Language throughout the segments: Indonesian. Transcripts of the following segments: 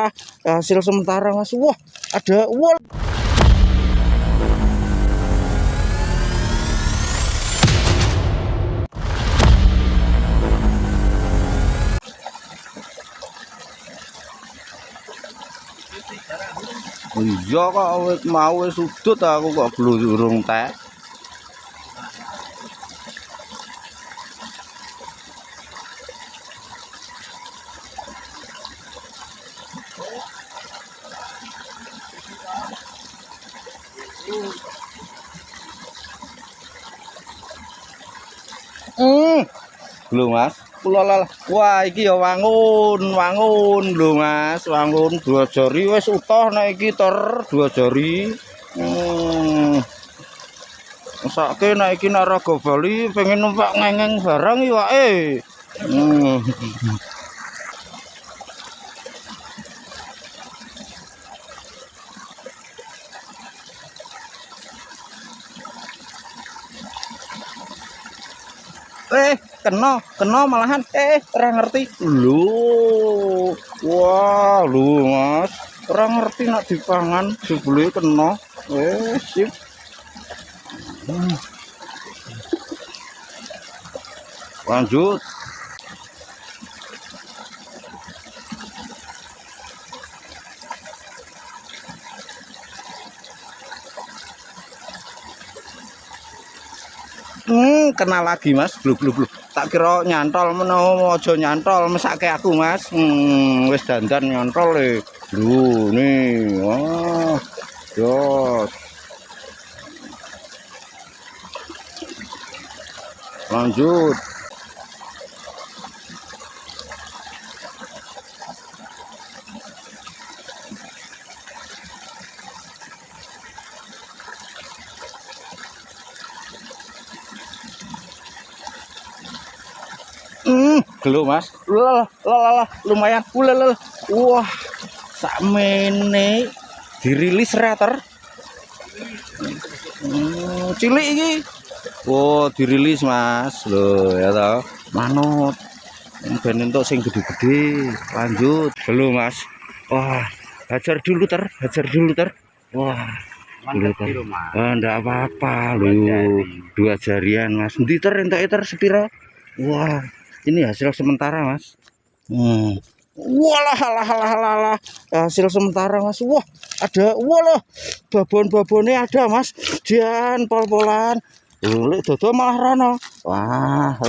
Walah, hasil sementara Mas. Wah, ada wol. Iya kok wis mau wis sudut aku kok blurung tek. Lho Mas, kula wah iki ya wangun lho Mas, wangun 2 jari wis utuh nek iki ter 2 jari. Mesake nek iki nek Raga Bali pengen numpak ngengeng barang iwake. Kena malahan ora ngerti lho. Wah lho Mas, ora ngerti nak dipangan jebule kena. Sip. Lanjut. Kena lagi Mas, bluk. Tak kira nyantol menawa aja nyantol mesake aku Mas. Wis dandan nyantol lho nih. Wah. Jos. Lanjut. Gelo Mas. Lumayan. Wah, sakmene dirilis rater. Cilik iki. Oh, dirilis Mas. Loh, ya toh. Manut. Ben entuk sing gede-gede. Lanjut. Gelo Mas. Wah, hajar dulu ter. Wah. Ndak apa-apa lho. 2 jarian Mas. Endi ter entuk ter sepira? Wah. Ini hasil sementara Mas. Walah hasil sementara Mas. Wah, ada walah babon-babone ada Mas. Dian pol-polan. Lek dodo malah rono. Wah.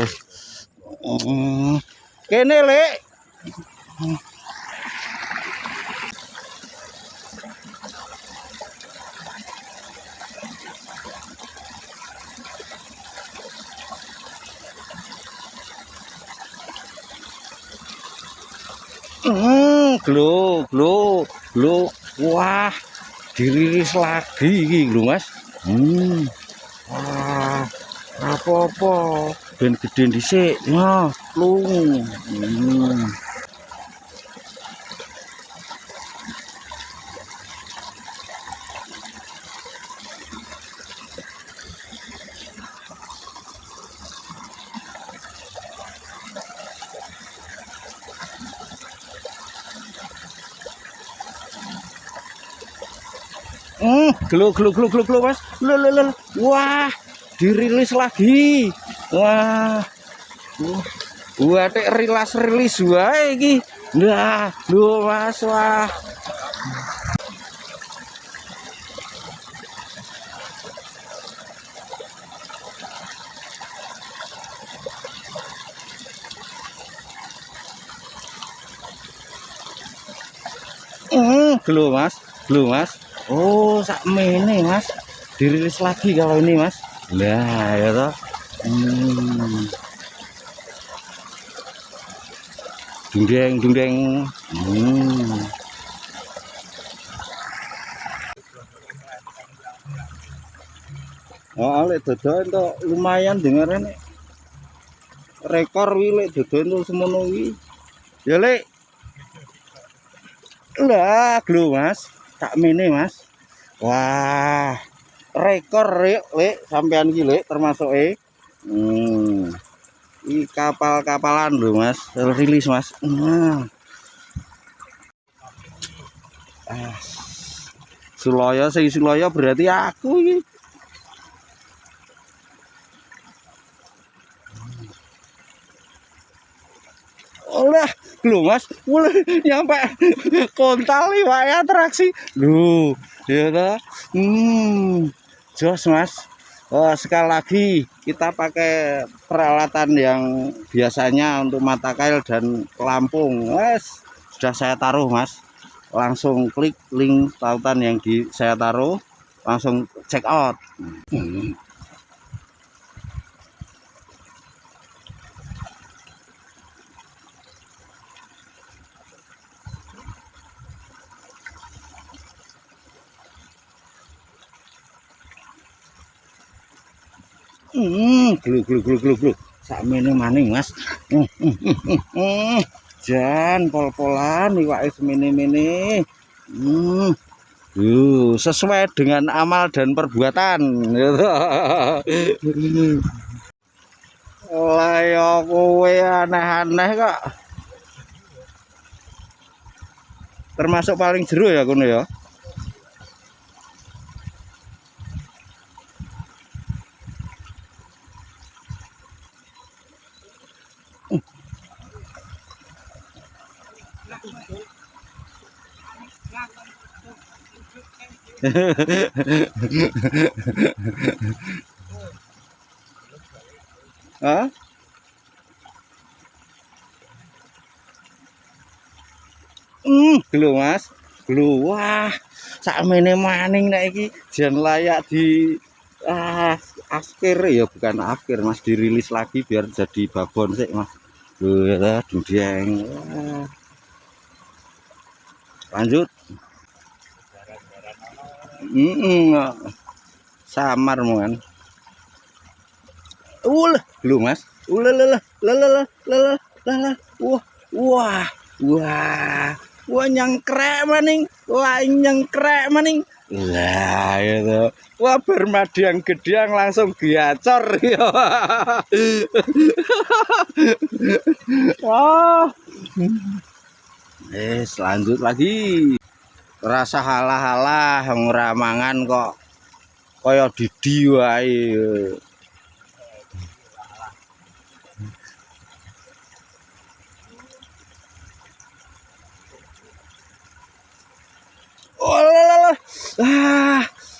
Kene Lek. Glo. Wah, dirilis lagi iki lho Mas. Wah, apa-apa ben gede dhisik. Nah, lungu. Gelo Mas. Wah, dirilis lagi. Wah. Tek rilis wae iki. Nah, lho Mas, wah. Gelo Mas. Oh, sakmene Mas. Dirilis lagi kalau ini Mas. Lah, ya toh. Dundeng. Oh, lek dodo entuk lumayan dengarane. Rekor wi lek dodo entuk semono wi. Ya Lek. Lah, glo Mas. Sakmene Mas. Wah, rekor Lek sampean iki Lek termasuk Ini kapal-kapalan lho Mas, rilis Mas. Ah, Suloyo sing Suloyo berarti aku iki. Olah, lho Mas, mulai nyampe kontal wae atraksi. Lho, ya ta. Jos Mas. Oh, sekali lagi kita pakai peralatan yang biasanya untuk mata kail dan pelampung. Wes, sudah saya taruh Mas. Langsung klik link tautan yang saya taruh, langsung check out. Glu. Sakmene maning, Mas. Jan pol-polan iwake semene-mene. Sesuai dengan amal dan perbuatan. Lah ya kowe aneh-aneh kok. Termasuk paling jero ya kono ya. Hah? Gelo Mas. Gelo. Wah, sakmene maning nek iki jan layak di akhir ya, bukan akhir Mas, dirilis lagi biar jadi babon sik Mas. Lho ya dudeng. Lanjut. Samar kan. Lho Mas. Wah nyengkrek maning. Lah itu. Wah bermadiang gediang langsung giacor ya. Wah. Lanjut lagi. Rasa halah-halah ora mangan kok kaya didi wae.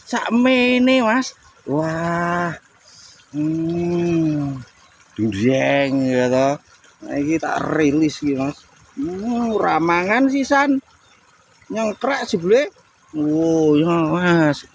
Sakmene Mas. Wah. Dudeng ya toh. Nah, iki tak rilis iki Mas. Ramangan sisan. Nyengkrek jebule. Oh ya Mas.